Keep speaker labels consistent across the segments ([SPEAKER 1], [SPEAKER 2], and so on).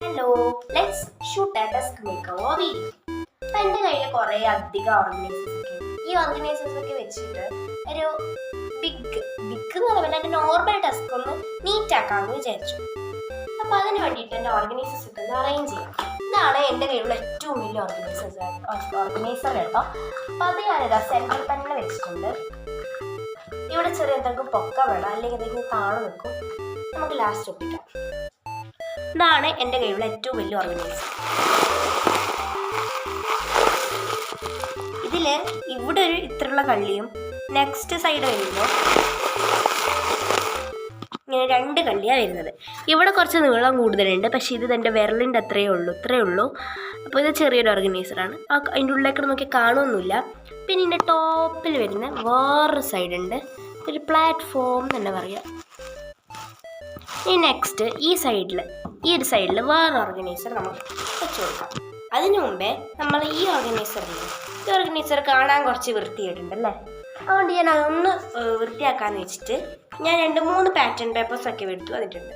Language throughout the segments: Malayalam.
[SPEAKER 1] Hello, let's shoot A desk makeover video. അപ്പം എൻ്റെ കയ്യിൽ കുറേ അധികം ഓർഗനൈസേഴ്സ് ഒക്കെ ഉണ്ട്. ഈ ഓർഗനൈസേഴ്സ് ഒക്കെ വെച്ചിട്ട് ഒരു ബിഗ് എന്ന് പറയുമ്പോൾ എൻ്റെ നോർമൽ ഡെസ്ക് ഒന്ന് നീറ്റ് ആക്കാമെന്ന് വിചാരിച്ചു. അപ്പോൾ അതിന് വേണ്ടിയിട്ട് എൻ്റെ ഓർഗനൈസേഴ്സ് ഒക്കെ ഒന്ന് അറേഞ്ച് ചെയ്യാം. ഇതാണ് എൻ്റെ കയ്യിലുള്ള ഏറ്റവും വലിയ ഓർഗനൈസർ കേട്ടോ. അപ്പോൾ അത് ഞാനിതാ സെൻറ്ററിൽ തന്നെ വെച്ചിട്ടുണ്ട്. ഇവിടെ ചെറിയ എന്തെങ്കിലും പൊക്ക വേണം, അല്ലെങ്കിൽ എന്തെങ്കിലും താഴെ നിൽക്കും. നമുക്ക് ലാസ്റ്റ് ഒപ്പിക്കാം. ഇതാണ് എൻ്റെ കയ്യിലുള്ള ഏറ്റവും വലിയ ഓർഗനൈസർ. ഇതിൽ ഇവിടെ ഒരു ഇത്രയുള്ള കള്ളിയും നെക്സ്റ്റ് സൈഡ് വരുമ്പോൾ ഇങ്ങനെ 2 കള്ളിയാണ് വരുന്നത്. ഇവിടെ കുറച്ച് നീളം കൂടുതലുണ്ട്, പക്ഷേ ഇത് എൻ്റെ വിരലിൻ്റെ ഇത്രയേ ഉള്ളൂ. അപ്പോൾ ഇത് ചെറിയൊരു ഓർഗനൈസറാണ്. അതിൻ്റെ ഉള്ളിലേക്ക് നോക്കി കാണുമൊന്നുമില്ല. പിന്നെ ഇതിൻ്റെ ടോപ്പിൽ വരുന്ന വേറൊരു സൈഡുണ്ട്, ഒരു പ്ലാറ്റ്ഫോം തന്നെ പറയാം. ഇനി നെക്സ്റ്റ് ഈ ഒരു സൈഡിൽ വേറെ ഓർഗനൈസർ നമുക്ക് വെച്ച് കൊടുക്കാം. അതിനു മുമ്പേ നമ്മൾ ഈ ഓർഗനൈസർ കാണാൻ കുറച്ച് വൃത്തിയായിട്ടുണ്ടല്ലേ. അതുകൊണ്ട് ഞാൻ അതൊന്ന് വൃത്തിയാക്കാമെന്ന് വെച്ചിട്ട് ഞാൻ 2-3 പാറ്റേൺ പേപ്പേഴ്സൊക്കെ എടുത്തു വന്നിട്ടുണ്ട്.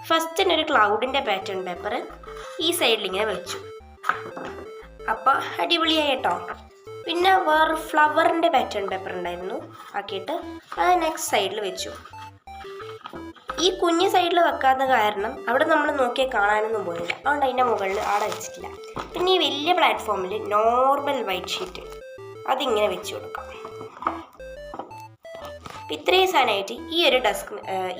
[SPEAKER 1] ഫസ്റ്റ് ഒരു ക്ലൗഡിൻ്റെ പാറ്റേൺ പേപ്പർ ഈ സൈഡിലിങ്ങനെ വെച്ചു. അപ്പോൾ അടിപൊളിയായി കേട്ടോ. പിന്നെ വേറെ ഫ്ലവറിൻ്റെ പാറ്റേൺ പേപ്പർ ഉണ്ടായിരുന്നു, ആക്കിയിട്ട് അത് നെക്സ്റ്റ് സൈഡിൽ വെച്ചു. ഈ കുഞ്ഞ് സൈഡിൽ വെക്കാത്ത കാരണം അവിടെ നമ്മൾ നോക്കിയാൽ കാണാനൊന്നും പോയില്ല. അതുകൊണ്ട് അതിൻ്റെ മുകളിൽ ആടെ വെച്ചിട്ടില്ല. പിന്നെ ഈ വലിയ പ്ലാറ്റ്ഫോമിൽ നോർമൽ വൈറ്റ് ഷീറ്റ് അതിങ്ങനെ വെച്ച് കൊടുക്കാം. ഇത്രയും സാധനമായിട്ട്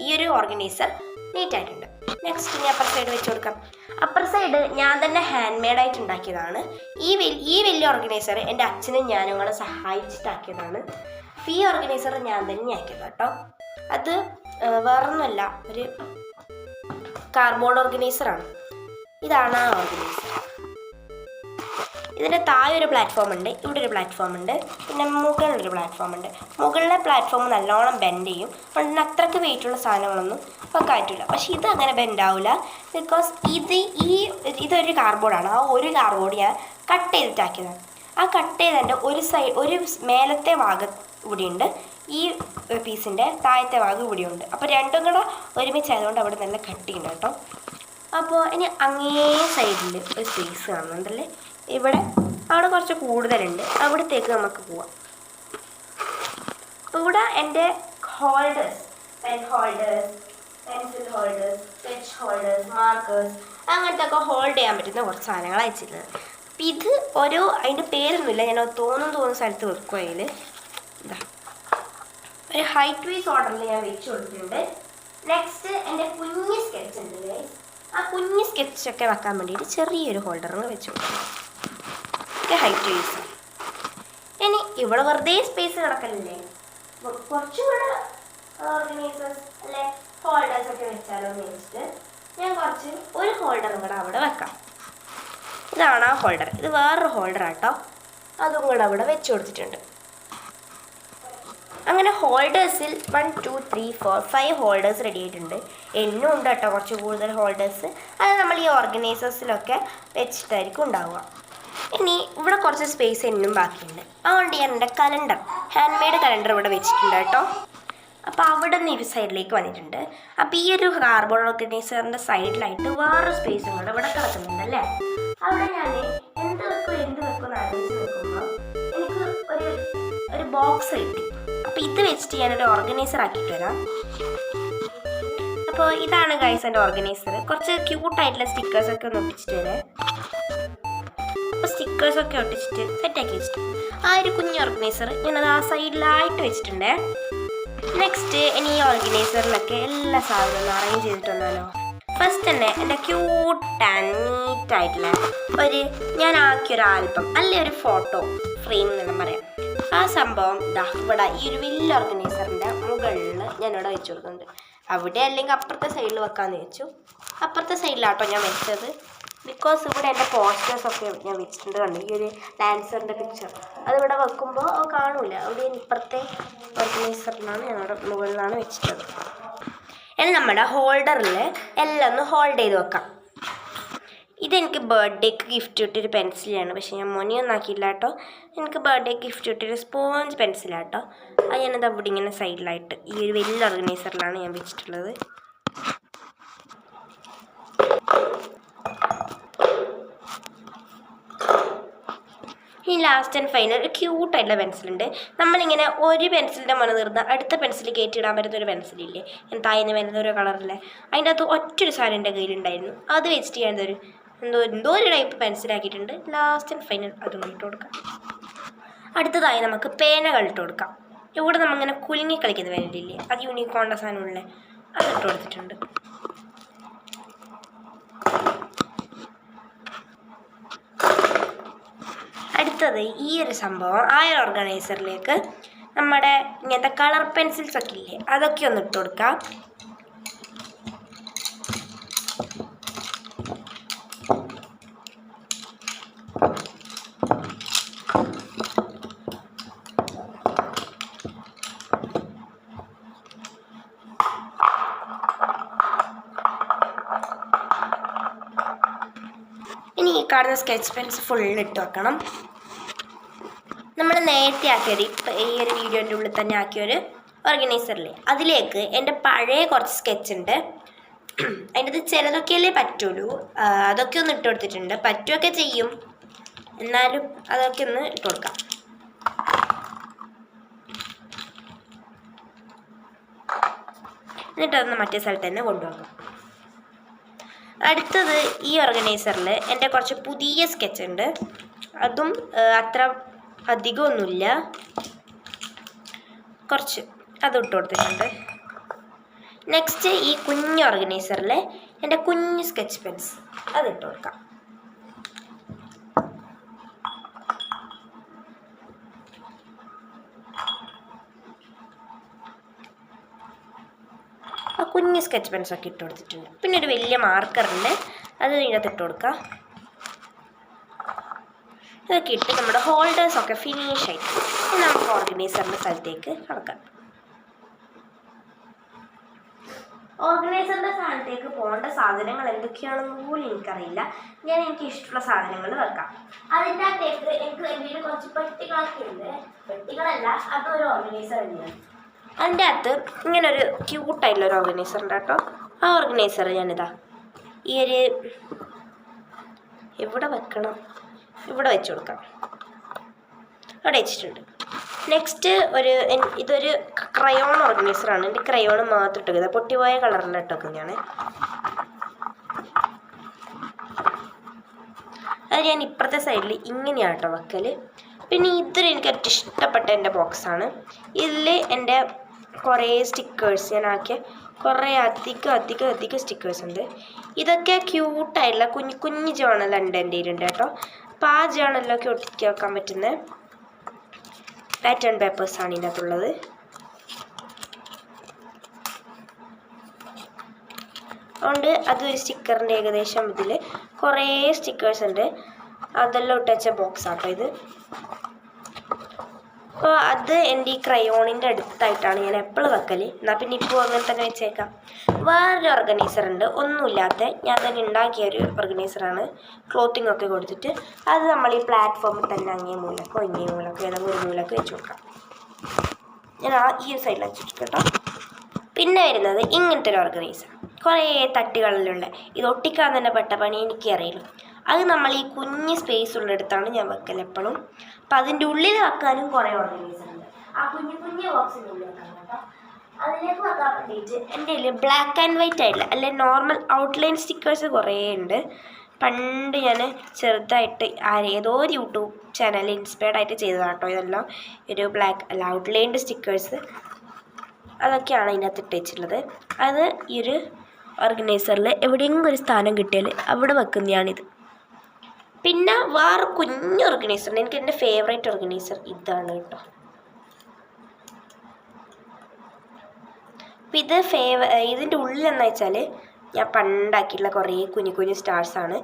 [SPEAKER 1] ഈ ഒരു ഓർഗനൈസർ നീറ്റായിട്ടുണ്ട്. നെക്സ്റ്റ് ഇനി അപ്പർ സൈഡ് വെച്ച് കൊടുക്കാം. അപ്പർ സൈഡ് ഞാൻ തന്നെ ഹാൻഡ് മെയ്ഡായിട്ട് ഉണ്ടാക്കിയതാണ്. ഈ വലിയ ഓർഗനൈസർ എൻ്റെ അച്ഛനും ഞാനും കൂടെ സഹായിച്ചിട്ടാക്കിയതാണ്. ഈ ഓർഗനൈസർ ഞാൻ തന്നെ ആക്കിയത് കേട്ടോ. അത് വേറൊന്നുമല്ല, ഒരു കാർഡ്ബോർഡ് ഓർഗനൈസറാണ്. ഇതാണ് ആ ഓർഗനൈസർ. ഇതിൻ്റെ താഴെ ഒരു പ്ലാറ്റ്ഫോം ഉണ്ട്, ഇവിടെ ഒരു പ്ലാറ്റ്ഫോം ഉണ്ട്, പിന്നെ മുകളിലൊരു പ്ലാറ്റ്ഫോം ഉണ്ട്. മുകളിലെ പ്ലാറ്റ്ഫോം നല്ലോണം ബെൻഡ് ചെയ്യും. അതുകൊണ്ട് അത്രയ്ക്ക് വെയിറ്റുള്ള സാധനങ്ങളൊന്നും വെക്കാറ്റില്ല. പക്ഷെ ഇത് അങ്ങനെ ബെൻഡ് ആവില്ല, ബിക്കോസ് ഇതൊരു കാർഡ്ബോർഡാണ്. ആ ഒരു കാർഡ്ബോർഡ് ഞാൻ കട്ട് ചെയ്തിട്ടാക്കിയതാണ്. ആ കട്ട് ചെയ്തതിൻ്റെ ഒരു മേലത്തെ ഭാഗം ഇവിടെയുണ്ട്, ഈ പീസിൻ്റെ താഴത്തെ ഭാഗം ഇവിടെയുണ്ട്. അപ്പോൾ രണ്ടും കൂടെ ഒരുമിച്ചായതുകൊണ്ട് അവിടെ നല്ല കട്ടിയുണ്ട് കേട്ടോ. അപ്പോൾ ഇനി അങ്ങേ സൈഡിൽ ഒരു സ്പേസ് കാണുന്നുണ്ടല്ലേ, അവിടെ കുറച്ച് കൂടുതലുണ്ട്. അവിടത്തേക്ക് നമുക്ക് പോവാം. അപ്പോൾ ഇവിടെ എൻ്റെ holders, pen holders, pencil holders, sketch holders, markers, അങ്ങനത്തെ ഒക്കെ ഹോൾഡ് ചെയ്യാൻ പറ്റുന്ന കുറച്ച് സാധനങ്ങൾ അയച്ചിട്ടുള്ളത്. അപ്പം ഇത് അതിൻ്റെ പേരൊന്നുമില്ല, ഞാൻ തോന്നുന്ന സ്ഥലത്ത് വെക്കും. അതിൽ ഇതാ ഒരു ഹൈറ്റ് വൈസ് ഓർഡറിൽ ഞാൻ വെച്ച് കൊടുത്തിട്ടുണ്ട്. നെക്സ്റ്റ് എൻ്റെ കുഞ്ഞ് സ്കെച്ച് ഉണ്ട് ഗൈസ്. ആ കുഞ്ഞ് സ്കെച്ചൊക്കെ വെക്കാൻ വേണ്ടിയിട്ട് ചെറിയൊരു ഹോൾഡറും വെച്ച് കൊടുക്കും. Height vice. ഇനി ഇവിടെ വെറുതെ സ്പേസ് കിടക്കലില്ലേ, കുറച്ചും കൂടെ ഓർഗനൈസേഴ്സ് അല്ലെ ഹോൾഡേഴ്സ് ഒക്കെ വെച്ചാലോ എന്ന് വെച്ചിട്ട് ഞാൻ ഒരു ഹോൾഡറും കൂടെ അവിടെ വെക്കാം. ഇതാണ് ആ ഹോൾഡർ. ഇത് വേറൊരു ഹോൾഡറാട്ടോ, അതും കൂടെ അവിടെ വെച്ച് കൊടുത്തിട്ടുണ്ട്. അങ്ങനെ ഹോൾഡേഴ്സിൽ 1 2 3 4 5 ഹോൾഡേഴ്സ് റെഡി ആയിട്ടുണ്ട്. എന്നും ഉണ്ട് കേട്ടോ കുറച്ച് കൂടുതൽ ഹോൾഡേഴ്സ്. അത് നമ്മൾ ഈ ഓർഗനൈസേഴ്സിലൊക്കെ വെച്ചിട്ടായിരിക്കും ഉണ്ടാവുക. ഇനി ഇവിടെ കുറച്ച് സ്പേസ് എന്നും ബാക്കിയുണ്ട്. അതുകൊണ്ട് ഞാൻ എൻ്റെ ഹാൻഡ് മെയ്ഡ് കലണ്ടർ ഇവിടെ വെച്ചിട്ടുണ്ട് കേട്ടോ. അപ്പോൾ അവിടെ നിന്ന് ഈ സൈഡിലേക്ക് വന്നിട്ടുണ്ട്. അപ്പോൾ ഈ ഒരു കാർഡ്ബോർഡ് ഓർഗനൈസറിൻ്റെ സൈഡിലായിട്ട് വേറെ സ്പേസും കൂടെ ഇവിടെ കിടക്കുന്നുണ്ട് അല്ലേ. അവിടെ ഞാൻ എന്ത് വെക്കും ആലോചിച്ച് നിൽക്കുമ്പോൾ എനിക്ക് ഒരു ബോക്സ് കിട്ടി. അപ്പോൾ ഇത് വെച്ചിട്ട് ഞാനൊരു ഓർഗനൈസർ ആക്കിയിട്ട് വരാം. അപ്പോൾ ഇതാണ് ഗൈസ് എൻ്റെ ഓർഗനൈസർ. കുറച്ച് ക്യൂട്ടായിട്ടുള്ള സ്റ്റിക്കേഴ്സൊക്കെ ഒന്ന് ഒട്ടിച്ചിട്ട് വരാം. അപ്പോൾ സ്റ്റിക്കേഴ്സൊക്കെ ഒട്ടിച്ചിട്ട് സെറ്റാക്കി വെച്ചിട്ട് ആ ഒരു കുഞ്ഞ് ഓർഗനൈസർ ഞാനത് ആ സൈഡിലായിട്ട് വെച്ചിട്ടുണ്ട്. നെക്സ്റ്റ് ഇനി ഈ ഓർഗനൈസറിലൊക്കെ എല്ലാ സാധനവും അറേഞ്ച് ചെയ്തിട്ട് വന്നാലോ. ഫസ്റ്റ് തന്നെ എൻ്റെ ക്യൂട്ട് ആൻഡ് നീറ്റായിട്ടുള്ള ഞാൻ ആക്കിയൊരു ആൽബം അല്ലെ ഒരു ഫോട്ടോ ഫ്രെയിം എന്നെല്ലാം പറയാം. ആ സംഭവം ഇവിടെ ഈ ഒരു വലിയ ഓർഗനൈസറിൻ്റെ മുകളിൽ ഞാനിവിടെ വെച്ച് കൊടുക്കുന്നുണ്ട്. അവിടെ അല്ലെങ്കിൽ അപ്പുറത്തെ സൈഡിൽ വെക്കാമെന്ന് വെച്ചു. അപ്പുറത്തെ സൈഡിലാട്ടോ ഞാൻ വെച്ചത്, ബിക്കോസ് ഇവിടെ എൻ്റെ പോസ്റ്റേഴ്സൊക്കെ ഞാൻ വെച്ചിട്ടുണ്ട്. കണ്ടു ഈ ഒരു ഡാൻസറിൻ്റെ പിക്ചർ അതിവിടെ വെക്കുമ്പോൾ കാണൂല. അവിടെ ഇപ്പുറത്തെ ഓർഗനൈസറിലാണ് ഞാനവിടെ മുകളിലാണ് വെച്ചിട്ടത്. ഇനി നമ്മുടെ ഹോൾഡറിൽ എല്ലാം ഒന്ന് ഹോൾഡ് ചെയ്ത് വെക്കാം. ഇതെനിക്ക് ബർത്ത്ഡേക്ക് ഗിഫ്റ്റ് കിട്ടിയൊരു പെൻസിലാണ്, പക്ഷേ ഞാൻ മൊനിയൊന്നും ആക്കിയില്ല കേട്ടോ. എനിക്ക് ബർത്ത്ഡേക്ക് ഗിഫ്റ്റ് കിട്ടിയൊരു സ്പോഞ്ച് പെൻസിലാട്ടോ. അത് ഞാനത് അവിടെ ഇങ്ങനെ സൈഡിലായിട്ട് ഈ ഒരു വലിയ ഓർഗനൈസറിലാണ് ഞാൻ വെച്ചിട്ടുള്ളത്. ലാസ്റ്റ് ആൻഡ് ഫൈനൽ ഒരു ക്യൂട്ടായിട്ടുള്ള പെൻസിലുണ്ട്. നമ്മളിങ്ങനെ ഒരു പെൻസിലിൻ്റെ മുന തീർന്ന് അടുത്ത പെൻസിൽ കയറ്റിയിടാൻ പറ്റുന്ന ഒരു പെൻസിലില്ലേ, താഴ്ന്ന് വരുന്ന ഒരു കളറിലെ, അതിൻ്റെ അകത്ത് ഒറ്റൊരു സാധനം എൻ്റെ കയ്യിലുണ്ടായിരുന്നു. അത് വെച്ചിട്ട് ഞാൻ എന്തോ ഒരു ടൈപ്പ് പെൻസിലാക്കിയിട്ടുണ്ട്. ലാസ്റ്റ് ആൻഡ് ഫൈനൽ അതും ഇട്ട് കൊടുക്കാം. അടുത്തതായി നമുക്ക് പേനകൾ ഇട്ട് കൊടുക്കാം. ഇവിടെ നമ്മളിങ്ങനെ കുലുങ്ങി കളിക്കുന്ന പേനയില്ലേ, അത് യൂണിക്കോണിൻ്റെ സാധനമുള്ള അത് ഇട്ട് കൊടുത്തിട്ടുണ്ട്. അടുത്തത് ഈ ഒരു സംഭവം ആ ഒരു ഓർഗനൈസറിലേക്ക് നമ്മുടെ ഇങ്ങനത്തെ കളർ പെൻസിൽസ് ഒക്കെ ഇല്ലേ, അതൊക്കെ ഒന്ന് ഇട്ട് കൊടുക്കാം. ഇനി ഈ കാണുന്ന സ്കെച്ച് പെൻസ് ഫുള്ള് ഇട്ട് വെക്കണം. നമ്മൾ നേരത്തെ ആക്കിയൊരു ഈ ഒരു വീഡിയോൻ്റെ ഉള്ളിൽ തന്നെ ആക്കിയൊരു ഓർഗനൈസറില്ലേ, അതിലേക്ക് എൻ്റെ പഴയ കുറച്ച് സ്കെച്ച് ഉണ്ട്. അതിൻ്റെ അത് ചിലതൊക്കെയല്ലേ പറ്റുള്ളൂ, അതൊക്കെ ഒന്ന് ഇട്ട് കൊടുത്തിട്ടുണ്ട്. പറ്റുമൊക്കെ ചെയ്യും, എന്നാലും അതൊക്കെ ഒന്ന് ഇട്ട് കൊടുക്കാം. എന്നിട്ട് അതൊന്ന് മറ്റേ സ്ഥലത്ത് തന്നെ കൊണ്ടുപോകാം. അടുത്തത് ഈ ഓർഗനൈസറിൽ എൻ്റെ കുറച്ച് പുതിയ സ്കെച്ച് ഉണ്ട്. അതും അത്ര അധികമൊന്നുമില്ല, കുറച്ച് അതിട്ട് കൊടുത്തിട്ടുണ്ട്. നെക്സ്റ്റ് ഈ കുഞ്ഞ് ഓർഗനൈസറിൽ എൻ്റെ കുഞ്ഞ് സ്കെച്ച് പെൻസ് അതിട്ട് കൊടുക്കാം. ആ കുഞ്ഞ് സ്കെച്ച് പെൻസൊക്കെ ഇട്ട് കൊടുത്തിട്ടുണ്ട്. പിന്നെ ഒരു വലിയ മാർക്കറുണ്ട്, അത് ഇതിനകത്ത് ഇട്ട് കൊടുക്കാം. ഇതൊക്കെ ഇട്ട് നമ്മുടെ ഹോൾഡേഴ്സൊക്കെ ഫിനിഷ് ആയിട്ട് നമുക്ക് ഓർഗനൈസറിൻ്റെ സ്ഥലത്തേക്ക് കടക്കാം. ഓർഗനൈസറിൻ്റെ സ്ഥാനത്തേക്ക് പോകേണ്ട സാധനങ്ങൾ എന്തൊക്കെയാണെന്ന് പോലും എനിക്കറിയില്ല. എനിക്ക് ഇഷ്ടമുള്ള സാധനങ്ങൾ വെക്കാം. അതിൻ്റെ അകത്തേക്ക് എനിക്ക് എന്തെങ്കിലും കുറച്ച് പെട്ടികളൊക്കെ ഉണ്ട്. പെട്ടികളല്ല, അതൊരു ഓർഗനൈസർ തന്നെയാണ്. അതിൻ്റെ അകത്ത് ഇങ്ങനൊരു ക്യൂട്ടായിട്ടുള്ളൊരു ഓർഗനൈസർ ഉണ്ട് കേട്ടോ. ആ ഓർഗനൈസർ ഞാനിതാ ഈ ഒരു എവിടെ വെക്കണം, ഇവിടെ വെച്ച് കൊടുക്കാം. അവിടെ വെച്ചിട്ടുണ്ട്. നെക്സ്റ്റ് ഇതൊരു ക്രയോൺ ഓർഗനൈസറാണ്. എൻ്റെ ക്രയോൺ മാത്രം ഇട്ടേക്കുന്നത്, പൊട്ടിപ്പോയ കളറിൽ ഇട്ടേക്കുന്നതാണ്. അത് ഞാൻ ഇപ്പുറത്തെ സൈഡിൽ ഇങ്ങനെയാണ് കേട്ടോ വെക്കൽ. പിന്നെ ഇതൊരു എനിക്ക് ഏറ്റവും ഇഷ്ടപ്പെട്ട എൻ്റെ ബോക്സാണ്. ഇതിൽ എൻ്റെ കുറേ സ്റ്റിക്കേഴ്സ് ഞാനാക്കിയ കുറേ അധികം സ്റ്റിക്കേഴ്സ് ഉണ്ട്. ഇതൊക്കെ ക്യൂട്ടായിട്ടുള്ള കുഞ്ഞു ജേണലുണ്ട് എൻ്റെ കയ്യിലുണ്ട് കേട്ടോ. അപ്പോൾ ആ ജേണലിലൊക്കെ ഒട്ടിച്ച് വെക്കാൻ പറ്റുന്ന പാറ്റേൺ പേപ്പേഴ്സാണ് ഇതിനകത്തുള്ളത്. അതുകൊണ്ട് അതൊരു സ്റ്റിക്കറിൻ്റെ ഏകദേശം ഇതിൽ കുറേ സ്റ്റിക്കേഴ്സ് ഉണ്ട്. അതെല്ലാം ഇട്ടുവെച്ച ബോക്സാട്ടോ ഇത്. അപ്പോൾ അത് എൻ്റെ ഈ ക്രയോണിൻ്റെ അടുത്തായിട്ടാണ് ഞാൻ എപ്പോഴും വെക്കൽ. എന്നാൽ പിന്നെ ഇപ്പോൾ അങ്ങനെ തന്നെ വെച്ചേക്കാം. വേറൊരു ഓർഗനൈസർ ഉണ്ട്, ഒന്നുമില്ലാത്ത ഞാൻ തന്നെ ഉണ്ടാക്കിയൊരു ഓർഗനൈസറാണ്. ക്ലോത്തിങ് ഒക്കെ കൊടുത്തിട്ട് അത് നമ്മൾ ഈ പ്ലാറ്റ്ഫോമിൽ തന്നെ അങ്ങേ മൂലക്കോ ഇങ്ങേ മൂലക്കോ ഏതെങ്കിലും ഒരു മൂലക്കോ വെച്ച് കൊടുക്കാം. ഞാൻ ഈ ഒരു സൈഡിൽ വെച്ചിട്ട് കേട്ടോ. പിന്നെ വരുന്നത് ഇങ്ങനത്തെ ഒരു ഓർഗനൈസർ, കുറേ തട്ടുകളിലുള്ള. ഇത് ഒട്ടിക്കാൻ തന്നെ പെട്ട പണി എനിക്കറിയില്ല. അത് നമ്മൾ ഈ കുഞ്ഞ് സ്പേസ് ഉള്ളിടത്താണ് ഞാൻ വെക്കൽ എപ്പോഴും. അപ്പം അതിൻ്റെ ഉള്ളിൽ വെക്കാനും കുറേ ഓർഗനൈസർ ഉണ്ട്. ആ കുഞ്ഞു ബോക്സിൻ്റെ ഉള്ളിൽ വെക്കാൻ കേട്ടോ. അതിലേക്ക് വെക്കാൻ വേണ്ടിയിട്ട് എൻ്റെ കയ്യിൽ ബ്ലാക്ക് ആൻഡ് വൈറ്റ് ആയിട്ടില്ല, അല്ലെ നോർമൽ ഔട്ട്ലൈൻ സ്റ്റിക്കേഴ്സ് കുറേ ഉണ്ട്. പണ്ട് ഞാൻ ചെറുതായിട്ട് ഏതോ ഒരു യൂട്യൂബ് ചാനലിൽ ഇൻസ്പയർഡ് ആയിട്ട് ചെയ്തതാണ് കേട്ടോ ഇതെല്ലാം. ഒരു ഔട്ട്ലൈൻഡ് സ്റ്റിക്കേഴ്സ് അതൊക്കെയാണ് ഇതിനകത്ത് ഇട്ട് വെച്ചിട്ടുള്ളത്. അത് ഈ ഒരു ഓർഗനൈസറിൽ എവിടെയെങ്കിലും ഒരു സ്ഥാനം കിട്ടിയാൽ അവിടെ വെക്കുന്നതാണിത്. പിന്നെ വേറെ കുഞ്ഞ് ഓർഗനൈസർ ഉണ്ട്. എനിക്ക് എൻ്റെ ഫേവറേറ്റ് ഓർഗനൈസർ ഇതാണ് കേട്ടോ. അപ്പം ഇതിൻ്റെ ഉള്ളിലെന്ന് വെച്ചാൽ ഞാൻ പണ്ടാക്കിയിട്ടുള്ള കുറേ കുഞ്ഞു സ്റ്റാർസാണ്.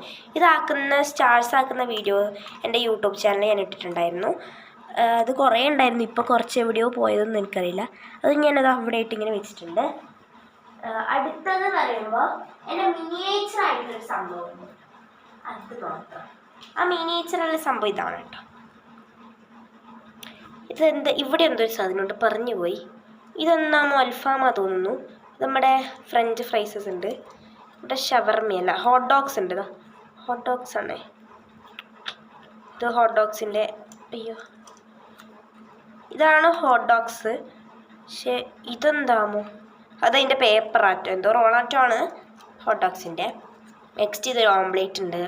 [SPEAKER 1] സ്റ്റാർസ് ആക്കുന്ന വീഡിയോ എൻ്റെ യൂട്യൂബ് ചാനലിൽ ഞാൻ ഇട്ടിട്ടുണ്ടായിരുന്നു. അത് കുറേ ഉണ്ടായിരുന്നു, ഇപ്പോൾ കുറച്ച് എവിടെയോ പോയതൊന്നും എനിക്കറിയില്ല. അത് ഞാനത് അവിടെ ആയിട്ട് ഇങ്ങനെ വെച്ചിട്ടുണ്ട്. അടുത്തത് പറയുമ്പോൾ എൻ്റെ മിനിയേച്ചർ ആയിട്ടൊരു സംഭവമുണ്ട്. അത് മാത്രം ആ മിനിയേച്ചറുള്ള സംഭവം ഇതാണ് കേട്ടോ. ഇവിടെ എന്തൊരു സാധനമുണ്ട്, പറഞ്ഞു പോയി. ഇതൊന്നാമോ അൽഫാമാ തോന്നുന്നു. നമ്മുടെ ഫ്രഞ്ച് ഫ്രൈസസ് ഉണ്ട്. ഇവിടെ ഷവർമയല്ല, ഹോട്ട് ഡോഗ്സ് ഉണ്ട്. ഹോട്ട് ഡോഗ്സ് ആണേ ഇത്. ഹോട്ട് ഡോഗ്സിൻ്റെ അയ്യോ, ഇതാണ് ഹോട്ട് ഡോഗ്സ്. പക്ഷേ ഇതെന്താമോ, അതതിൻ്റെ പേപ്പർ ആറ്റോ എന്തോ റോളാറ്റോ ആണ് ഹോട്ട് ഡോഗ്സിൻ്റെ. നെക്സ്റ്റ് ഇതൊരു ഓംപ്ലേറ്റ് ഉണ്ട്.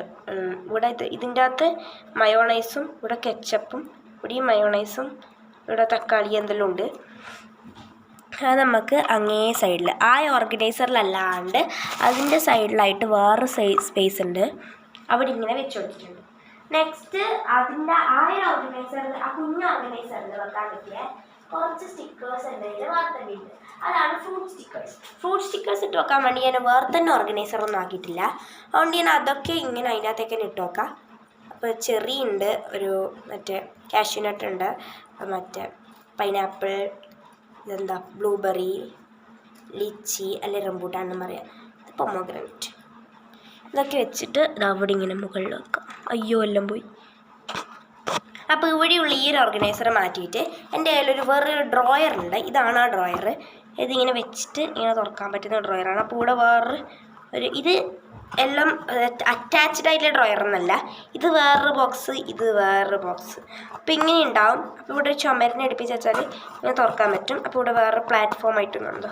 [SPEAKER 1] ഇവിടെ ഇതിൻ്റെ അകത്ത് മയോണൈസും ഇവിടെ കെച്ചപ്പും ഇവിടെയും മയോണൈസും ഇവിടെ തക്കാളി എന്തെല്ലാം ഉണ്ട്. അത് നമുക്ക് അങ്ങേ സൈഡിൽ ആ ഓർഗനൈസറിലല്ലാണ്ട് അതിൻ്റെ സൈഡിലായിട്ട് വേറെ സ്പേസ് ഉണ്ട്, അവിടെ ഇങ്ങനെ വെച്ച് കൊടുത്തിട്ടുണ്ട്. നെക്സ്റ്റ് അതിൻ്റെ ആ ഓർഗനൈസറിൽ, ആ കുഞ്ഞ് ഓർഗനൈസറിൽ വെക്കാൻ പറ്റിയ കുറച്ച് സ്റ്റിക്കേഴ്സ് ഉണ്ട്. ഇതിൽ വേറെ തന്നെ ഉണ്ട്. അതാണ് ഫ്രൂട്ട് സ്റ്റിക്കേഴ്സ്. ഫ്രൂട്ട് സ്റ്റിക്കേഴ്സ് ഇട്ട് വെക്കാൻ വേണ്ടി ഞാൻ വേറെ തന്നെ ഓർഗനൈസറൊന്നും ആക്കിയിട്ടില്ല. അതുകൊണ്ട് ഞാൻ അതൊക്കെ ഇങ്ങനെ അതിനകത്തേക്ക് തന്നെ ഇട്ട് വെക്കാം. അപ്പോൾ ചെറി ഉണ്ട്, ഒരു മറ്റേ കാഷ്യൂനട്ട് ഉണ്ട്, മറ്റേ പൈനാപ്പിൾ, ഇതെന്താ ബ്ലൂബെറി, ലിച്ചി അല്ലെ റംബൂട്ടാനെന്ന് പറയാം, ഇത് പൊമോഗ്രനറ്റ്. ഇതൊക്കെ വെച്ചിട്ട് ഇത് അവിടെ ഇങ്ങനെ മുകളിൽ വെക്കാം. അയ്യോ എല്ലാം പോയി. അപ്പോൾ ഇവിടെയുള്ള ഈ ഒരു ഓർഗനൈസർ മാറ്റിയിട്ട് എൻ്റെ കയ്യിലൊരു വേറൊരു ഡ്രോയർ ഉണ്ട്. ഇതാണ് ആ ഡ്രോയർ. ഇതിങ്ങനെ വെച്ചിട്ട് ഇങ്ങനെ തുറക്കാൻ പറ്റുന്ന ഡ്രോയറാണ്. അപ്പോൾ ഇവിടെ വേറൊരു ഇത് എല്ലാം അറ്റാച്ച്ഡ് ആയിട്ടുള്ള ഡ്രോയർ എന്നല്ല, ഇത് വേറൊരു ബോക്സ്, ഇത് വേറൊരു ബോക്സ്. അപ്പോൾ ഇങ്ങനെ ഉണ്ടാവും. അപ്പോൾ ഇവിടെ ഒരു ചുമരിനെ അടുപ്പിച്ച് വെച്ചാൽ ഇങ്ങനെ തുറക്കാൻ പറ്റും. അപ്പോൾ ഇവിടെ വേറെ പ്ലാറ്റ്ഫോം ആയിട്ടുണ്ടോ,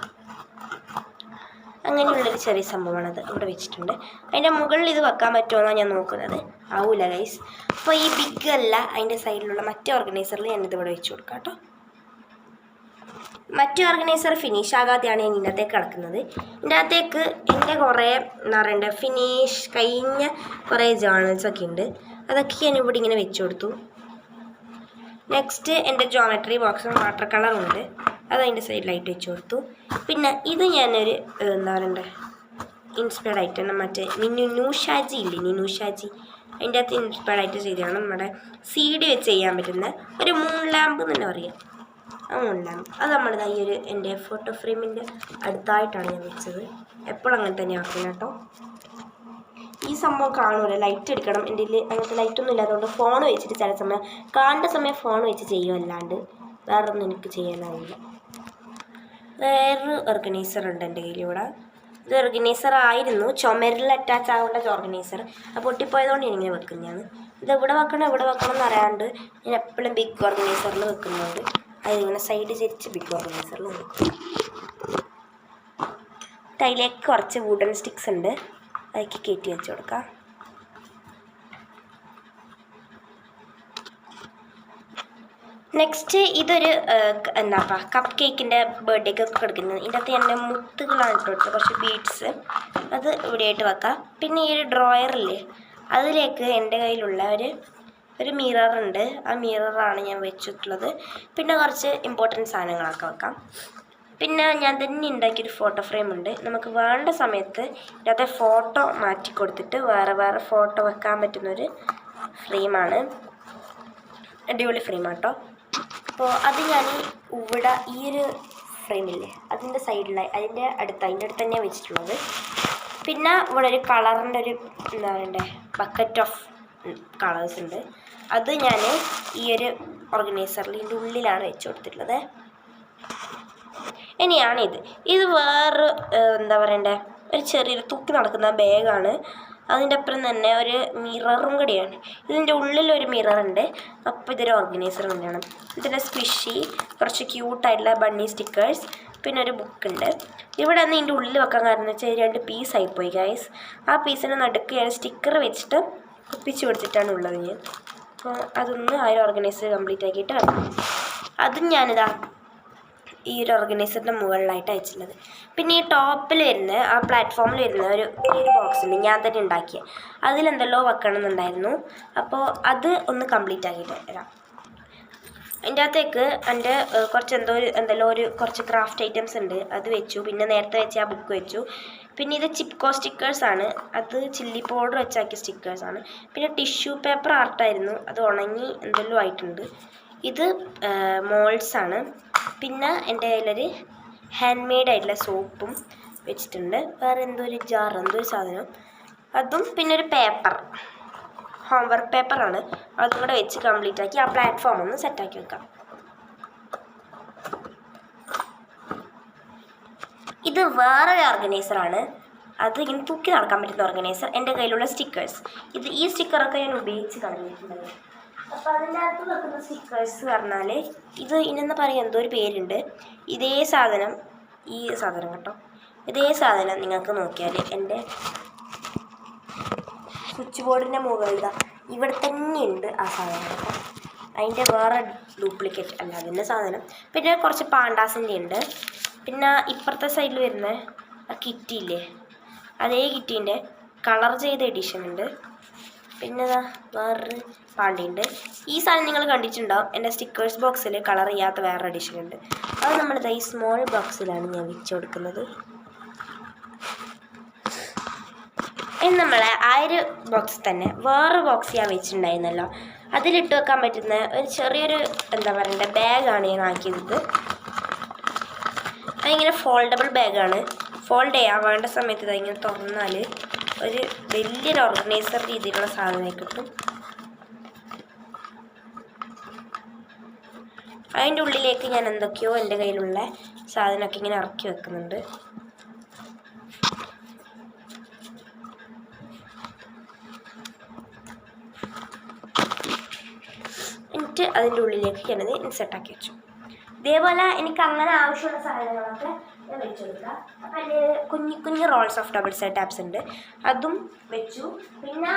[SPEAKER 1] അങ്ങനെയുള്ളൊരു ചെറിയ സംഭവമാണത് ഇവിടെ വെച്ചിട്ടുണ്ട്. അതിൻ്റെ മുകളിൽ ഇത് വെക്കാൻ പറ്റുമോയെന്നാണ് ഞാൻ നോക്കുന്നത്. ആവൂല ഗൈസ്. അപ്പോൾ ഈ ബിഗ് അല്ല, അതിൻ്റെ സൈഡിലുള്ള മറ്റേ ഓർഗനൈസറിൽ ഞാനിത് ഇവിടെ വെച്ച് കൊടുക്കാം കേട്ടോ. മറ്റേ ഓർഗനൈസർ ഫിനിഷ് ആകാതെയാണ് ഞാൻ ഇതിനകത്തേക്ക് കിടക്കുന്നത്. ഇതിൻ്റെ അകത്തേക്ക് എൻ്റെ കുറേ എന്താ പറയണ്ടേ ഫിനിഷ് കഴിഞ്ഞ കുറേ ജേർണൽസൊക്കെ ഉണ്ട്. അതൊക്കെ ഞാൻ ഇവിടെ ഇങ്ങനെ വെച്ച് കൊടുത്തു. നെക്സ്റ്റ് എൻ്റെ ജോമെട്രി ബോക്സും വാട്ടർ കളറുണ്ട്, അത് അതിൻ്റെ സൈഡിലായിട്ട് വെച്ച് കൊടുത്തു. പിന്നെ ഇത് ഞാനൊരു എന്താ പറയണ്ടേ ഇൻസ്പയർഡ് ആയിട്ടാണ് മറ്റേ നൂഷാജി ഇല്ലേ, നിനൂഷാജി, അതിൻ്റെ അകത്ത് ഇൻസ്പയർഡ് ആയിട്ട് ചെയ്തതാണ്. നമ്മുടെ CD വെച്ച് ചെയ്യാൻ പറ്റുന്ന ഒരു മൂൺ ലാമ്പ് എന്ന് തന്നെ പറയാം. ആ മൂൺ ലാമ്പ് അത് നമ്മളിത് ഈ ഒരു എൻ്റെ ഫോട്ടോ ഫ്രെയിമിൻ്റെ അടുത്തായിട്ടാണ് ഞാൻ വെച്ചത്. എപ്പോഴും അങ്ങനെ തന്നെ ആക്കണം കേട്ടോ. ഈ സംഭവം കാണൂല, ലൈറ്റ് എടുക്കണം. എൻ്റെ കയ്യിൽ അങ്ങനത്തെ ലൈറ്റൊന്നും ഇല്ലാത്തതുകൊണ്ട് ഫോൺ വെച്ചിട്ട് ചില സമയം കാണേണ്ട സമയം ഫോൺ വെച്ച് ചെയ്യും, അല്ലാണ്ട് വേറൊന്നും എനിക്ക് ചെയ്യാനാവില്ല. വേറൊരു ഓർഗനൈസർ ഉണ്ട് എൻ്റെ കയ്യിൽ ഇവിടെ. ഇത് ഓർഗനൈസർ ആയിരുന്നു, ചുമരിൽ അറ്റാച്ച് ആവേണ്ട ഓർഗനൈസർ. അപ്പോൾ പൊട്ടിപ്പോയതുകൊണ്ട് ഞാനിങ്ങനെ വെക്കുന്നതാണ്. ഇത് ഇവിടെ വെക്കണം എന്ന് അറിയാണ്ട് ഞാൻ എപ്പോഴും ബിഗ് ഓർഗനൈസറിൽ വെക്കുന്നുണ്ട്. അതിങ്ങനെ സൈഡ് തിരിച്ച് ബിഗ് ഓർഗനൈസറിൽ വെക്കും. അതിലേക്ക് കുറച്ച് വുഡൻ സ്റ്റിക്സ് ഉണ്ട്, അതിലേക്ക് കയറ്റി വെച്ച് കൊടുക്കാം. നെക്സ്റ്റ് ഇതൊരു എന്താ കപ്പ് കേക്കിൻ്റെ ബർത്ത്ഡേക്കൊക്കെ കൊടുക്കുന്നത്. ഇതിൻ്റെ അകത്ത് എൻ്റെ മുത്തുകളാണ് ഇട്ട് കൊടുത്തത്, കുറച്ച് ബീഡ്സ്, അത് ഇവിടെയായിട്ട് വെക്കാം. പിന്നെ ഈ ഒരു ഡ്രോയറില്ലേ, അതിലേക്ക് എൻ്റെ കയ്യിലുള്ള ഒരു മിററുണ്ട്, ആ മിററാണ് ഞാൻ വെച്ചിട്ടുള്ളത്. പിന്നെ കുറച്ച് ഇമ്പോർട്ടൻറ്റ് സാധനങ്ങളൊക്കെ വെക്കാം. പിന്നെ ഞാൻ തന്നെ ഉണ്ടാക്കിയൊരു ഫോട്ടോ ഫ്രെയിം ഉണ്ട്. നമുക്ക് വേണ്ട സമയത്ത് ഇതിനകത്തെ ഫോട്ടോ മാറ്റി കൊടുത്തിട്ട് വേറെ ഫോട്ടോ വെക്കാൻ പറ്റുന്നൊരു ഫ്രെയിമാണ്. അടിപൊളി ഫ്രെയിമാണ് കേട്ടോ. അപ്പോൾ അത് ഞാൻ ഇവിടെ ഈ ഒരു ഫ്രെയിമില്ലേ അതിൻ്റെ സൈഡിലായി അതിൻ്റെ അടുത്ത് തന്നെയാണ് വെച്ചിട്ടുള്ളത്. പിന്നെ ഇവിടെ ഒരു കളറിൻ്റെ ഒരു എന്താ പറയണ്ടേ ബക്കറ്റ് ഓഫ് കളേഴ്സ് ഉണ്ട്. അത് ഞാൻ ഈ ഒരു ഓർഗനൈസറിൽ ഇതിൻ്റെ ഉള്ളിലാണ് വെച്ച് കൊടുത്തിട്ടുള്ളത്. ഇത് വേറെ എന്താ പറയണ്ടേ ഒരു ചെറിയൊരു തൂക്കി നടക്കുന്ന ബാഗാണ്. അതിൻ്റെ അപ്പുറം തന്നെ ഒരു മിററും കൂടിയാണ്. ഇതിൻ്റെ ഉള്ളിലൊരു മിററുണ്ട്. അപ്പോൾ ഇതൊരു ഓർഗനൈസർ തന്നെയാണ്. ഇതിൻ്റെ സ്ക്വിഷി, കുറച്ച് ക്യൂട്ടായിട്ടുള്ള ബണ്ണി സ്റ്റിക്കേഴ്സ്, പിന്നെ ഒരു ബുക്കുണ്ട്. ഇവിടെ നിന്ന് ഇതിൻ്റെ ഉള്ളിൽ വെക്കാൻ കാരണം എന്ന് വെച്ചാൽ 2 പീസായിപ്പോയി ഗൈസ്. ആ പീസിന് നടുക്ക് ഞാൻ സ്റ്റിക്കർ വെച്ചിട്ട് ഒപ്പിച്ച് കൊടുത്തിട്ടാണ് ഉള്ളത് ഞാൻ. അപ്പോൾ അതൊന്ന് ആ ഒരു ഓർഗനൈസർ കംപ്ലീറ്റ് ആക്കിയിട്ട് വെക്കണം. അതും ഞാനിതാ ഈ ഒരു ഓർഗനൈസറിൻ്റെ മുകളിലായിട്ട് അയച്ചിട്ടുള്ളത്. പിന്നെ ഈ ടോപ്പിൽ വരുന്ന ആ പ്ലാറ്റ്ഫോമിൽ വരുന്ന ഒരു ബോക്സ് ഉണ്ട്, ഞാൻ തന്നെ ഉണ്ടാക്കിയ. അതിലെന്തെല്ലോ വെക്കണം എന്നുണ്ടായിരുന്നു. അപ്പോൾ അത് ഒന്ന് കംപ്ലീറ്റ് ആക്കിയിട്ട് വരാം. അതിൻ്റെ അകത്തേക്ക് എൻ്റെ കുറച്ച് ക്രാഫ്റ്റ് ഐറ്റംസ് ഉണ്ട്, അത് വെച്ചു. പിന്നെ നേരത്തെ വെച്ച ആ ബുക്ക് വെച്ചു. പിന്നെ ഇത് ചിപ്കോ സ്റ്റിക്കേഴ്സാണ്, അത് ചില്ലി പൗഡർ വെച്ചാക്കിയ സ്റ്റിക്കേഴ്സാണ്. പിന്നെ ടിഷ്യൂ പേപ്പർ ആർട്ടായിരുന്നു, അത് ഉണങ്ങി എന്തെല്ലോ ആയിട്ടുണ്ട്. ഇത് മോൾഡ്സാണ്. പിന്നെ എൻ്റെ കയ്യിലൊരു ഹാൻഡ് മെയ്ഡ് ആയിട്ടുള്ള സോപ്പും വെച്ചിട്ടുണ്ട്. വേറെ എന്തോ ഒരു സാധനം അതും. പിന്നെ ഒരു പേപ്പർ, ഹോംവർക്ക് പേപ്പറാണ്, അതും കൂടെ വെച്ച് കംപ്ലീറ്റ് ആക്കി ആ പ്ലാറ്റ്ഫോം ഒന്ന് സെറ്റാക്കി വെക്കാം. ഇത് വേറൊരു ഓർഗനൈസറാണ്, അത് ഇങ്ങനെ തൂക്കി നടക്കാൻ പറ്റുന്ന ഓർഗനൈസർ. എൻ്റെ കയ്യിലുള്ള സ്റ്റിക്കേഴ്സ്, ഈ സ്റ്റിക്കറൊക്കെ ഞാൻ ഉപയോഗിച്ച് കളഞ്ഞിട്ടുള്ളത്. അപ്പോൾ അതിൻ്റെ അകത്ത് വെക്കുന്ന സ്റ്റിക്കേഴ്സ് പറഞ്ഞാൽ ഇത് ഇനെന്ന് പറയാൻ എന്തോ ഒരു പേരുണ്ട്. ഇതേ സാധനം ഈ സാധനം കേട്ടോ, ഇതേ സാധനം നിങ്ങൾക്ക് നോക്കിയാൽ എൻ്റെ സ്വിച്ച് ബോർഡിൻ്റെ മുകളിൽ ഇവിടെ തന്നെയുണ്ട് ആ സാധനം കേട്ടോ. അതിൻ്റെ വേറെ ഡ്യൂപ്ലിക്കേറ്റ് അല്ല അതിൻ്റെ സാധനം. പിന്നെ കുറച്ച് പാണ്ടാസിൻ്റെ ഉണ്ട്. പിന്നെ ഇപ്പുറത്തെ സൈഡിൽ വരുന്ന ആ കിറ്റിയില്ലേ, അതേ കിറ്റീൻ്റെ കളർ ചെയ്ത എഡിഷൻ ഉണ്ട്. പിന്നെ വേറൊരു പാണ്ടിയുണ്ട്. ഈ സാധനം നിങ്ങൾ കണ്ടിട്ടുണ്ടാവും. എൻ്റെ സ്റ്റിക്കേഴ്സ് ബോക്സിൽ കളർ ചെയ്യാത്ത വേറെ എഡിഷൻ ഉണ്ട്. അത് നമ്മളിത് ഈ സ്മോൾ ബോക്സിലാണ് ഞാൻ വെച്ച് കൊടുക്കുന്നത്. ഇനി നമ്മളെ ആ ഒരു ബോക്സിൽ തന്നെ വേറെ ബോക്സ് ഞാൻ വെച്ചിട്ടുണ്ടായിരുന്നല്ലോ, അതിലിട്ട് വെക്കാൻ പറ്റുന്ന ഒരു ചെറിയൊരു എന്താ പറയണ്ടേ ബാഗാണ് ഞാൻ ആക്കിയത്. അതിങ്ങനെ ഫോൾഡബിൾ ബാഗാണ്. ഫോൾഡ് ചെയ്യാൻ വേണ്ട സമയത്ത് ഇതിങ്ങനെ തുറന്നാൽ ഒരു വലിയൊരു ഓർഗനൈസർ രീതിയിലുള്ള സാധനമായി കിട്ടും. അതിൻ്റെ ഉള്ളിലേക്ക് ഞാൻ എന്തൊക്കെയോ എൻ്റെ കയ്യിലുള്ള സാധനമൊക്കെ ഇങ്ങനെ ഇറക്കി വെക്കുന്നുണ്ട്. എന്നിട്ട് അതിൻ്റെ ഉള്ളിലേക്ക് ഞാനത് ഇൻസെർട്ടാക്കി വെച്ചു. ഇതേപോലെ എനിക്ക് അങ്ങനെ ആവശ്യമുള്ള സാധനങ്ങളൊക്കെ ഞാൻ വെച്ച് കൊടുക്കാം. അപ്പം എൻ്റെ കുഞ്ഞു കുഞ്ഞു Rolls of double side taps ഉണ്ട്, അതും വെച്ചു. പിന്നെ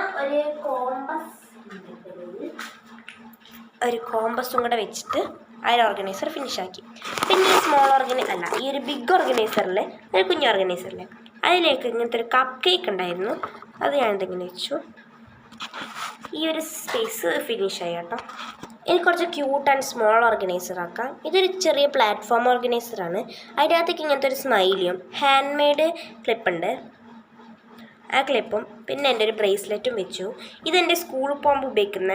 [SPEAKER 1] ഒരു കോമ്പസും കൂടെ വെച്ചിട്ട് ആ ഒരു ഓർഗനൈസർ ഫിനിഷാക്കി. പിന്നെ ഈ സ്മോൾ ഈ ഒരു ബിഗ് ഓർഗനൈസറിൽ ഒരു കുഞ്ഞു ഓർഗനൈസറിൽ അതിലേക്ക് ഇങ്ങനത്തെ ഒരു കപ്പ് കേക്ക് ഉണ്ടായിരുന്നു, അത് ഞാൻ എന്തെങ്കിലും വെച്ചു. ഈ ഒരു സ്പേസ് ഫിനിഷായി കേട്ടോ. ഇനി കുറച്ച് ക്യൂട്ട് ആൻഡ് സ്മോൾ ഓർഗനൈസർ ആക്കാം. ഇതൊരു ചെറിയ പ്ലാറ്റ്ഫോം ഓർഗനൈസറാണ്. അതിൻ്റെ അകത്തേക്ക് ഇങ്ങനത്തെ ഒരു സ്മൈലിയും ഹാൻഡ് മെയ്ഡ് ക്ലിപ്പുണ്ട്, ആ ക്ലിപ്പും പിന്നെ എൻ്റെ ഒരു ബ്രേസ്ലെറ്റും വെച്ചു. ഇതെൻ്റെ സ്കൂളിൽ പോകുമ്പോൾ ഉപയോഗിക്കുന്ന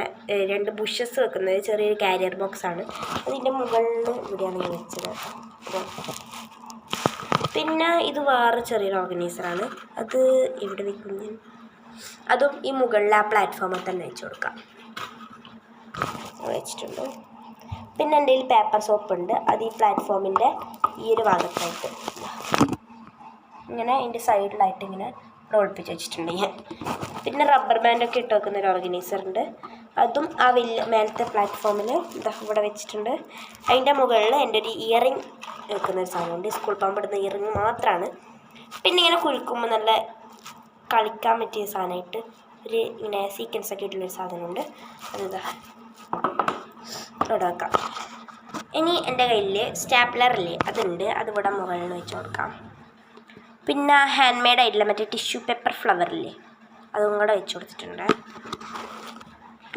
[SPEAKER 1] 2 ബുഷസ് വെക്കുന്ന ഒരു ചെറിയൊരു കാരിയർ ബോക്സാണ്. അതിൻ്റെ മുകളിൽ ഇവിടെയാണ് ഞാൻ വെച്ചത്. പിന്നെ ഇത് വേറെ ചെറിയൊരു ഓർഗനൈസറാണ്, അത് ഇവിടെ വെക്കുന്നു. അതും ഈ മുകളിൽ ആ പ്ലാറ്റ്ഫോമിൽ തന്നെ വെച്ച് കൊടുക്കാം, വെച്ചിട്ടുണ്ട്. പിന്നെ എൻ്റെ കയ്യിൽ പേപ്പർ സോപ്പ് ഉണ്ട്, അത് ഈ പ്ലാറ്റ്ഫോമിൻ്റെ ഈ ഒരു ഭാഗത്തായിട്ട് ഇങ്ങനെ അതിൻ്റെ സൈഡിലായിട്ട് ഇങ്ങനെ ഒളിപ്പിച്ച് വെച്ചിട്ടുണ്ട് ഞാൻ. പിന്നെ റബ്ബർ ബാൻഡൊക്കെ ഇട്ട് വെക്കുന്ന ഒരു ഓർഗനൈസർ ഉണ്ട്, അതും ആ മേലത്തെ പ്ലാറ്റ്ഫോമിൽ ഇവിടെ വെച്ചിട്ടുണ്ട്. അതിൻ്റെ മുകളിൽ എൻ്റെ ഒരു ഇയറിങ് വെക്കുന്നൊരു സാധനമുണ്ട്, സ്കൂൾ പോകുമ്പോൾ ഇടുന്ന ഇയറിങ് മാത്രമാണ്. പിന്നെ ഇങ്ങനെ കുലുക്കുമ്പോൾ നല്ല കളിക്കാൻ പറ്റിയ സാധനമായിട്ട് ഒരു ഇങ്ങനെ സീക്വൻസൊക്കെ ഇട്ടുള്ളൊരു സാധനമുണ്ട്, അതിതാ ഇവിടെ വെക്കാം. ഇനി എൻ്റെ കയ്യിൽ സ്റ്റാപ്ലറില്ലേ അതുണ്ട്, അതിവിടെ മുകളിൽ വെച്ച് കൊടുക്കാം. പിന്നെ ഹാൻഡ് മെയ്ഡ് ആയിട്ടുള്ള മറ്റേ ടിഷ്യൂ പേപ്പർ ഫ്ലവറില്ലേ അതും കൂടെ വെച്ച് കൊടുത്തിട്ടുണ്ട്.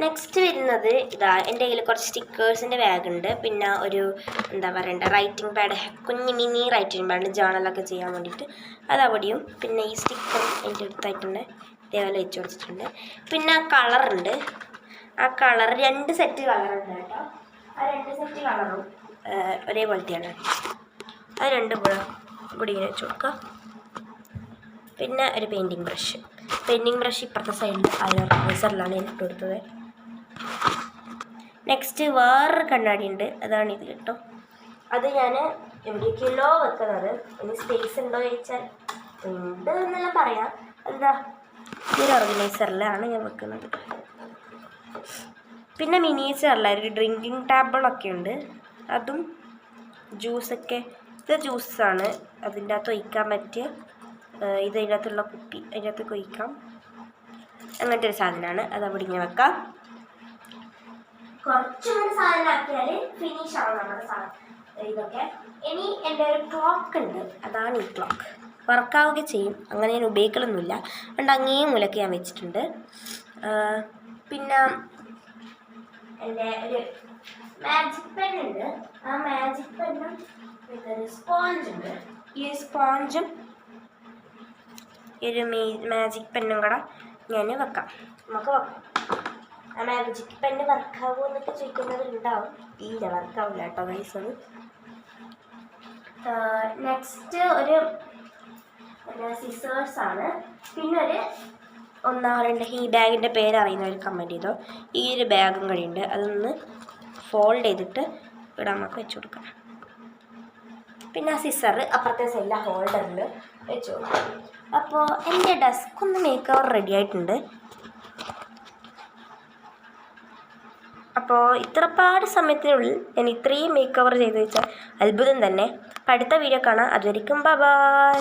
[SPEAKER 1] നെക്സ്റ്റ് വരുന്നത് ഇതാ, എൻ്റെ കയ്യിൽ കുറച്ച് സ്റ്റിക്കേഴ്സിൻ്റെ ബാഗുണ്ട്. പിന്നെ ഒരു എന്താ പറയണ്ട റൈറ്റിംഗ് പാഡ്, കുഞ്ഞ് മിനി റൈറ്റിംഗ് പാഡ്, ജേർണലൊക്കെ ചെയ്യാൻ വേണ്ടിയിട്ട് അതവിടെയും. പിന്നെ ഈ സ്റ്റിക്കർ എൻ്റെ അടുത്തായിട്ടുണ്ട്, ഇതേപോലെ വെച്ച് കൊടുത്തിട്ടുണ്ട്. പിന്നെ കളറുണ്ട്, ആ കളർ 2 സെറ്റ് കളറുണ്ട് കേട്ടോ. ആ 2 സെറ്റ് കളറും ഒരേപോലത്തെയാണ്, അത് 2 കൂടി ഇങ്ങനെ വെച്ച് കൊടുക്കുക. പിന്നെ ഒരു പെയിൻറ്റിങ് ബ്രഷ് ഇപ്പുറത്തെ സൈഡിൽ ആ ഓർഗനൈസറിലാണ് ഇട്ട് കൊടുത്തത്. നെക്സ്റ്റ് വേറൊരു കണ്ണാടി ഉണ്ട്, അതാണിത് കേട്ടോ. അത് ഞാൻ എവിടേക്കല്ലോ വെക്കുന്നത്. ഇനി സ്പേസ് ഉണ്ടോ ചോദിച്ചാൽ ഉണ്ട് എന്നെല്ലാം പറയാം. എന്താ ഈ ഒരു ഓർഗനൈസറിലാണ് ഞാൻ വെക്കുന്നത്. പിന്നെ മിനിയേച്ചറിൽ ഒരു ഡ്രിങ്കിങ് ടേബിളൊക്കെ ഉണ്ട്, അതും ജ്യൂസൊക്കെ. ഇത് ജ്യൂസാണ്, അതിൻ്റെ അകത്ത് ഒഴിക്കാൻ പറ്റിയ ഇത് അതിനകത്തുള്ള കുപ്പി, അതിനകത്ത് ഒഴിക്കാം, അങ്ങനത്തെ ഒരു സാധനമാണ്. അത് അവിടെ ഇങ്ങനെ വെക്കാം. കുറച്ചുകൂടി സാധനമാക്കിയാൽ ഫിനിഷ് ആവും നമ്മുടെ സാധനം ഇതൊക്കെ. ഇനി എൻ്റെ ഒരു ക്ലോക്ക് ഉണ്ട്, അതാണ് ഈ ക്ലോക്ക്. വർക്കാവുകയും ചെയ്യും, അങ്ങനെ ഞാൻ ഉപയോഗിക്കലൊന്നുമില്ല, അതുകൊണ്ട് അങ്ങേ മൂലക്ക് ഞാൻ വെച്ചിട്ടുണ്ട്. പിന്നെ എൻ്റെ ഒരു മാജിക് പെൻ ഉണ്ട്, ആ മാജിക് പെന്നും ഒരു സ്പോഞ്ച് ഉണ്ട്. ഈ സ്പോഞ്ചും ഈ ഒരു മാജിക് പെന്നും കൂടെ ഞാൻ വെക്കാം. നമുക്ക് വെക്കാം. ആ മാജിക് പെന്ന് വർക്കാവുമോ എന്നൊക്കെ ചോദിക്കുന്നവരുണ്ടാവും. ഇല്ല, വർക്കാവില്ല കേട്ടോ ഗൈസ്. അത് നെക്സ്റ്റ് ഒരു സിസേഴ്സാണ്. പിന്നെ ഈ ബാഗിൻ്റെ പേരറിയുന്നവർ കമൻറ്റ് ചെയ്തോ. ഈ ഒരു ബാഗും കഴിയുണ്ട്, അതൊന്ന് ഫോൾഡ് ചെയ്തിട്ട് ഇവിടെ നമുക്ക് വെച്ച് കൊടുക്കാം. പിന്നെ ആ സിസർ അപ്പുറത്തെ സൈഡിലെ ഹോൾഡറിൽ വെച്ച് കൊടുക്കാം. അപ്പോൾ എൻ്റെ ഡെസ്ക് ഒന്ന് മേക്ക് ഓവർ റെഡി ആയിട്ടുണ്ട്. അപ്പോൾ ഇത്രപാട് സമയത്തിനുള്ളിൽ ഞാൻ ഇത്രയും മേക്ക് ഓവർ ചെയ്ത് വെച്ചാൽ അത്ഭുതം തന്നെ. അപ്പോൾ അടുത്ത വീഡിയോ കാണാം. അതുവരെയും ബൈ.